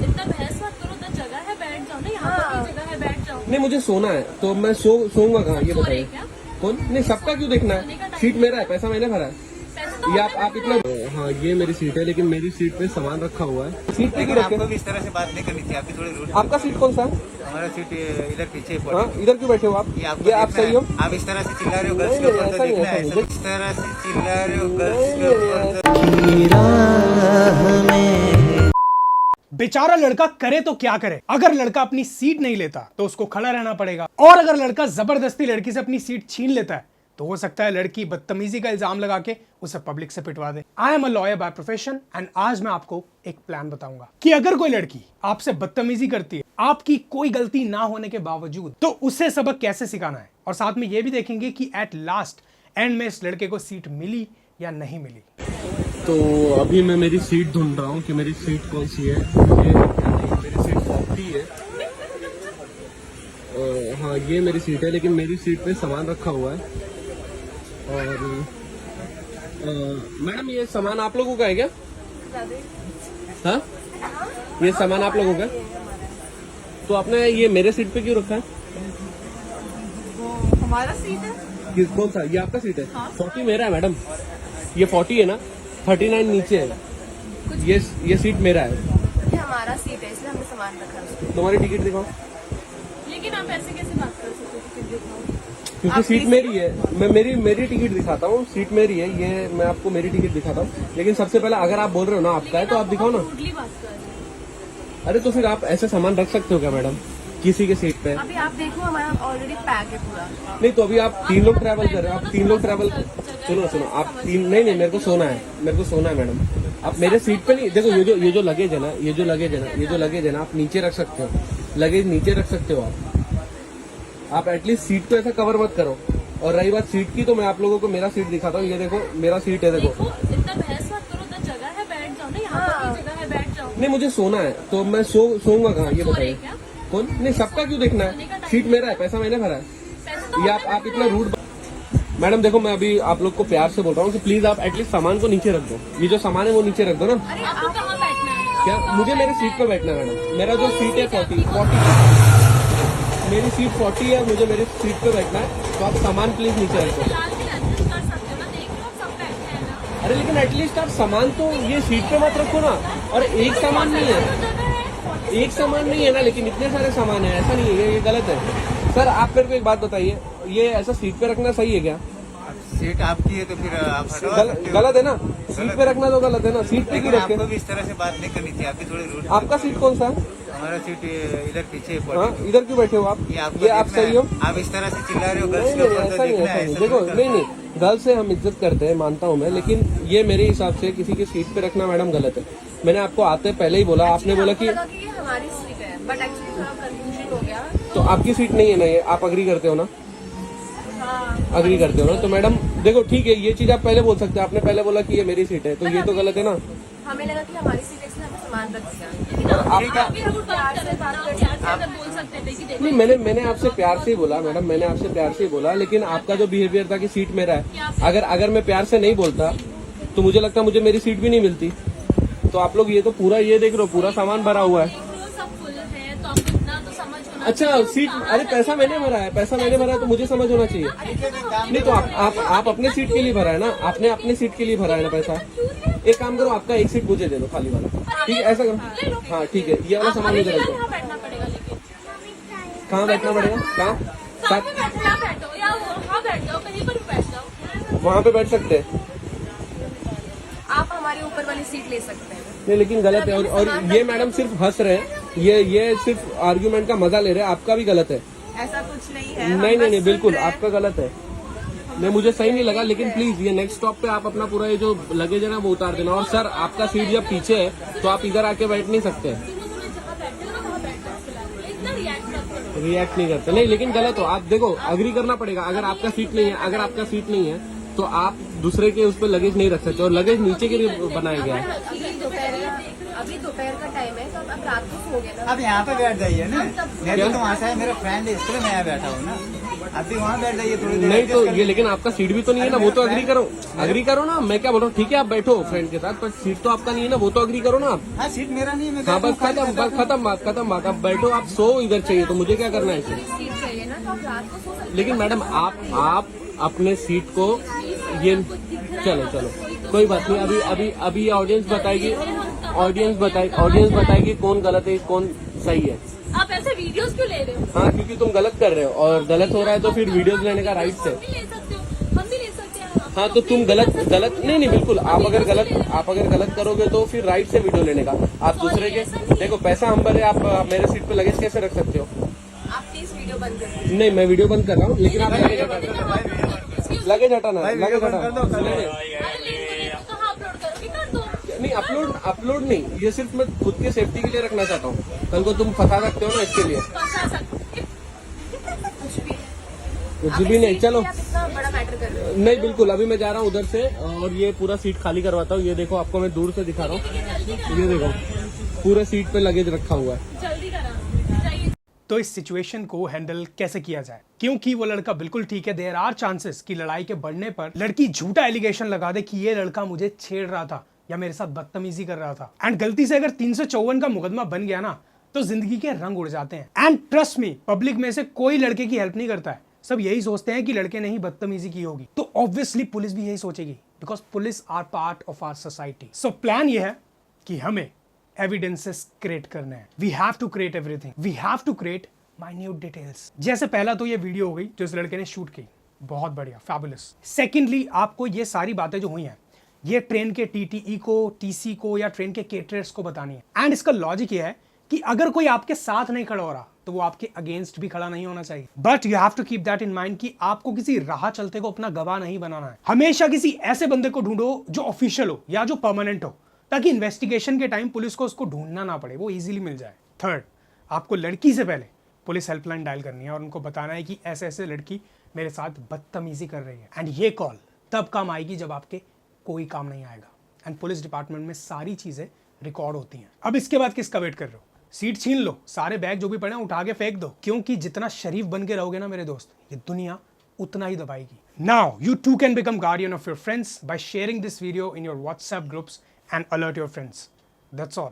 इतना बहस मत करो, तो जगह है बैठ जाओ ना, यहाँ पर जगह है बैठ जाओ। नहीं मुझे सोना है तो मैं सोऊंगा कहाँ ये सो रहे बताइए। क्या? कौन? नहीं सबका क्यों देखना है, सीट मेरा है, पैसा मैंने भरा है। पैसे तो ये आप इतना। हाँ ये मेरी सीट है, लेकिन मेरी सीट पे सामान रखा हुआ है। सीट पे क्यों रखे? आपको भी इस तरह से बात नहीं करनी चाहिए, आपकी थोड़ी रूट। आपका सीट कौन सा है? हमारा सीट इधर पीछे हाँ इधर क्यों बैठे हो आप? ये आपको ये आप देखना सही है। हो? आप इस तरह से चिल्ला रहे हो गर्ल्स के नहीं, ऊपर, ऐसा तो नहीं, देखना ऐसा है। नहीं। इस तरह से चिल्ला रहे हो गर्ल्स के ऊपर। बेचारा लड़का करे तो क्या करे। अगर लड़का अपनी सीट नहीं लेता तो उसको खड़ा रहना पड़ेगा, और अगर लड़का जबरदस्ती लड़की से अपनी सीट छीन लेता है तो हो सकता है लड़की बदतमीजी का इल्जाम लगा के उसे पब्लिक से पिटवा दे। I am a lawyer by profession and आज मैं आपको एक प्लान बताऊंगा कि अगर कोई लड़की आपसे बदतमीजी करती है आपकी कोई गलती ना होने के बावजूद, तो उसे सबक कैसे सिखाना है, और साथ में यह भी देखेंगे कि एट लास्ट एंड में इस लड़के को सीट मिली या नहीं मिली। तो अभी मैं मेरी सीट ढूंढ रहा हूँ कि मेरी सीट कौन सी है। ये मेरी सीट 40 है। हाँ ये मेरी सीट है, लेकिन मेरी सीट पे सामान रखा हुआ है। और मैडम ये सामान आप लोगों का है क्या? हाँ ये सामान आप लोगों का? तो आपने ये मेरे सीट पे क्यों रखा है? हमारा सीट है। कौन सा? ये आपका सीट है? 40 मेरा है मैडम। ये 40 है ना, 39 नीचे है। ये सीट मेरा है। ये हमारा सीट है, इसलिए हमने सामान रखा है। तुम्हारी टिकट दिखाओ। लेकिन आप ऐसे कैसे बात कर सकते हो? टिकट दिखाओ। क्योंकि सीट मेरी है। मैं मेरी टिकट दिखाता हूँ, सीट मेरी है। ये मैं आपको मेरी टिकट दिखाता हूँ, लेकिन सबसे पहले अगर आप बोल रहे हो ना आपका है तो आप दिखाओ ना। रूडली बात कर रहे हो। अरे तो फिर आप ऐसे सामान रख सकते हो क्या मैडम किसी के सीट पे? अभी आप देखो हमारा ऑलरेडी पैक है पूरा। नहीं तो अभी आप 3 लोग ट्रैवल कर रहे हो, आप 3 लोग ट्रैवल। सुनो आप 3 नहीं मेरे को सोना है मैडम। आप मेरे सीट पे नहीं देखो, ये जो लगेज है ना, ये जो लगेज है ना आप नीचे रख सकते हो। लगेज नीचे रख सकते हो आप एटलीस्ट सीट को ऐसा कवर मत करो। और रही बात सीट की, तो मैं आप लोगों को मेरा सीट दिखाता हूँ। ये देखो मेरा सीट है, देखो। इतना बहस मत करो, तो जगह है बैठ जाओ ना, यहाँ पर जगह है बैठ जाओ। नहीं मुझे सोना है तो मैं सोऊंगा कहाँ ये सो रहे बताइए। क्या? कौन? नहीं सबका क्यों देखना है, सीट मेरा है, पैसा मैंने भरा है। पैसे तो ये आप इतना रूड। मैडम देखो मैं अभी आप लोग को प्यार से बोल रहा हूँ कि प्लीज आप एटलीस्ट सामान को नीचे रख दो। ये जो सामान है वो नीचे रख दो ना। अरे आपको कहाँ बैठना है? क्या मुझे मेरे सीट पे बैठना है मैडम? मेरा जो सीट है 40 मेरी सीट 40 है, मुझे मेरी सीट पे बैठना है। तो आप सामान प्लीज नीचे रख दो। फिलहाल भी एडजस्ट कर सकते हो ना, देख लो सब बैठे हैं ना। अरे लेकिन एटलीस्ट आप सामान तो ये सीट पे मत रखो ना। और एक सामान नहीं है, एक सामान नहीं है ना, लेकिन इतने सारे सामान है, ऐसा नहीं है, ये गलत है। सर आप मेरे को एक बात बताइए, ये ऐसा सीट पे रखना सही है क्या? सीट आपकी है तो फिर आप हटवा सकते हो। गलत है ना, सीट पे रखना तो गलत है ना, सीट पे क्यों लेकिन रखे? आपको भी इस तरह से बात नहीं करनी चाहिए, आपकी थोड़ी रूट। आपका सीट कौन सा है? हमारा सीट इधर पीछे हाँ इधर क्यों बैठे हो आप? ये आप देखना सही हो? है। आप इस तरह से चिल्ला रहे हो गर्ल्स नहीं के नहीं ऊपर, ऐसा तो नहीं, देखना ऐसा है। नहीं। देखो नहीं गर्ल से हम इज्जत करते हैं, मानता हूँ मैं, लेकिन ये मेरे हिसाब से किसी की सीट पे रखना मैडम गलत है। मैंने आपको आते पहले ही बोला, आपने बोला कि ये हमारी सीट है, बट एक्चुअली थोड़ा कंफ्यूजन हो गया। तो आपकी सीट नहीं है ना, ये आप अग्री करते हो ना? हाँ, अग्री करते हो ना? तो मैडम देखो ठीक है, ये चीज आप पहले बोल सकते हैं। आपने पहले बोला कि ये मेरी सीट है, तो ये तो गलत है ना। हमें लगा कि हमारी सीट है, इसलिए हमें सामान रख दिया। और आपका बोल सकते थे कि नहीं, मैंने आपसे प्यार से ही बोला मैडम, मैंने आपसे प्यार से ही बोला, लेकिन आपका जो बिहेवियर था कि सीट मेरा है, अगर मैं प्यार से नहीं बोलता तो मुझे लगता मुझे मेरी सीट भी नहीं मिलती। तो आप लोग ये तो पूरा ये देख रहे हो, पूरा सामान भरा हुआ है। सब फुल है तो आपको इतना तो समझ होना। अच्छा सीट, अरे पैसा मैंने भरा है, पैसा मैंने भरा है तो मुझे समझ होना चाहिए। नहीं तो आप अपने सीट के लिए भरा है ना, आपने अपने सीट के लिए भरा है ना पैसा। एक काम करो, आपका एक सीट मुझे दे दो खाली वाला, ठीक है? ऐसा करो, हाँ ठीक है, ये वाला सामान मुझे रख दो। यहाँ बैठना पड़ेगा, लेकिन कहाँ बैठना पड़ेगा? कहाँ? साथ में बैठो या वहाँ बैठ जाओ, कहीं पर भी बैठ जाओ। वहाँ पे बैठ सकते हैं? आप हमारे ऊपर वाली सीट ले सकते हैं। नहीं लेकिन गलत है। और ये मैडम सिर्फ हंस रहे हैं, ये सिर्फ आर्ग्यूमेंट का मजा ले रहे हैं। आपका भी गलत है। ऐसा कुछ नहीं है। नहीं बिल्कुल आपका गलत है। नहीं मुझे सही नहीं लगा, लेकिन प्लीज ये नेक्स्ट स्टॉप पे आप अपना पूरा ये जो लगेज है ना वो उतार देना। और सर आपका सीट जब पीछे है तो आप इधर आके बैठ नहीं सकते। रिएक्ट नहीं करते, नहीं लेकिन गलत हो आप। देखो अग्री करना पड़ेगा, अगर आपका सीट नहीं है तो आप दूसरे के उस पर लगेज नहीं रख सकते, और लगेज नीचे के लिए बनाया गया है। अभी दोपहर का टाइम है, तो आप रात को सो गए ना। आप यहाँ पे बैठ जाइए ना, मैं तो वहाँ से मेरा फ्रेंड है इसलिए मैं यहाँ बैठा हूँ ना। आप भी वहाँ बैठ जाइए थोड़ी देर। नहीं तो ये, लेकिन आपका सीट भी तो नहीं है ना, वो तो अग्री करो ना। मैं क्या बोल रहा हूँ, ठीक है आप बैठो फ्रेंड के साथ, पर सीट तो आपका नहीं है ना, वो तो अग्री करो ना आप। हाँ सीट मेरा नहीं है, मैं हाँ बस बैठा हूँ, खत्म बात। आप बैठो, आप सो इधर चाहिए तो मुझे क्या करना है इसमें। सीट चाहिए ना, तो आप रात को सो सकते हैं। लेकिन मैडम आप अपने सीट को ये चलो कोई बात नहीं। अभी ऑडियंस बताएगी कौन गलत है कौन सही है। आप ऐसे वीडियोस क्यों ले रहे हो? हाँ क्योंकि तुम गलत कर रहे हो और गलत हो रहा है तो फिर वीडियोस लेने का राइट है। हम भी ले सकते हो, हम भी ले सकते हैं। हाँ तो तुम गलत नहीं बिल्कुल। आप अगर गलत करोगे तो फिर राइट से वीडियो लेने का। आप दूसरे के देखो पैसा हम भरे, आप मेरे सीट पे लगेज कैसे रख सकते हो? आप प्लीज वीडियो बंद कर दीजिए। नहीं मैं वीडियो बंद कर रहा हूँ, लेकिन आप लगेज हटाना। अरे लिंक को कहाँ अपलोड करोगे? कर दो। नहीं अपलोड नहीं, ये सिर्फ मैं खुद की सेफ्टी के लिए रखना चाहता हूँ। कल को तुम फंसा सकते हो ना, इसके लिए। फंसा सकते कुछ भी नहीं, चलो। आप इतना बड़ा मैटर कर रहे हो। नहीं बिल्कुल, अभी मैं जा रहा हूँ उधर से और ये पूरा सीट खाली करवाता हूँ। ये देखो आपको मैं दूर से दिखा रहा हूँ, ये देखो पूरे सीट पे लगेज रखा हुआ है। जल्दी करा चाहिए। तो इस सिचुएशन को हैंडल कैसे किया जाए, क्योंकि वो लड़का बिल्कुल ठीक है। देयर आर चांसेस कि लड़ाई के बढ़ने पर लड़की झूठा एलिगेशन लगा दे कि ये लड़का मुझे छेड़ रहा था या मेरे साथ बदतमीजी कर रहा था। एंड गलती से अगर 354 का मुकदमा बन गया ना, तो जिंदगी के रंग उड़ जाते हैं। एंड ट्रस्ट मी, पब्लिक में से कोई लड़के की हेल्प नहीं करता है। सब यही सोचते हैं कि लड़के ने ही बदतमीजी की होगी, तो ऑब्वियसली पुलिस भी यही सोचेगी, because police are part of our society. So plan ये है कि हमें एविडेंसेस क्रिएट करने हैं। We have to create everything, we have to create minute details. जैसे पहला तो ये वीडियो हो गई जो इस लड़के ने शूट की, बहुत बढ़िया, फैबुलस। सेकेंडली, आपको ये सारी बातें जो हुई हैं, ये ट्रेन के टीटीई को, टीसी को या ट्रेन के केटरर्स को बतानी है। एंड इसका लॉजिक ये है कि अगर कोई आपके साथ नहीं खड़ा हो रहा तो वो आपके अगेंस्ट भी खड़ा नहीं होना चाहिए। But you have to keep that in mind कि आपको किसी राह चलते को अपना गवाह नहीं बनाना है। हमेशा किसी ऐसे बंदे को ढूंढो जो ऑफिशियल हो या जो परमानेंट हो, ताकि इन्वेस्टिगेशन के टाइम पुलिस को उसको ढूंढना ना पड़े, वो इजीली मिल जाए। थर्ड, आपको लड़की से पहले पुलिस हेल्पलाइन डायल करनी है और उनको बताना है कि ऐसे ऐसे लड़की मेरे साथ बदतमीजी कर रही है। एंड ये कॉल तब काम आएगी जब आपके कोई काम नहीं आएगा। एंड पुलिस डिपार्टमेंट में सारी चीजें रिकॉर्ड होती हैं। अब इसके बाद किसका वेट कर रहे हो? सीट छीन लो, सारे बैग जो भी पड़े हैं उठा के फेंक दो, क्योंकि जितना शरीफ बन के रहोगे ना मेरे दोस्त, ये दुनिया उतना ही दबाएगी। Now you too can become guardian of your friends by sharing this video in your WhatsApp groups and alert your friends. That's all.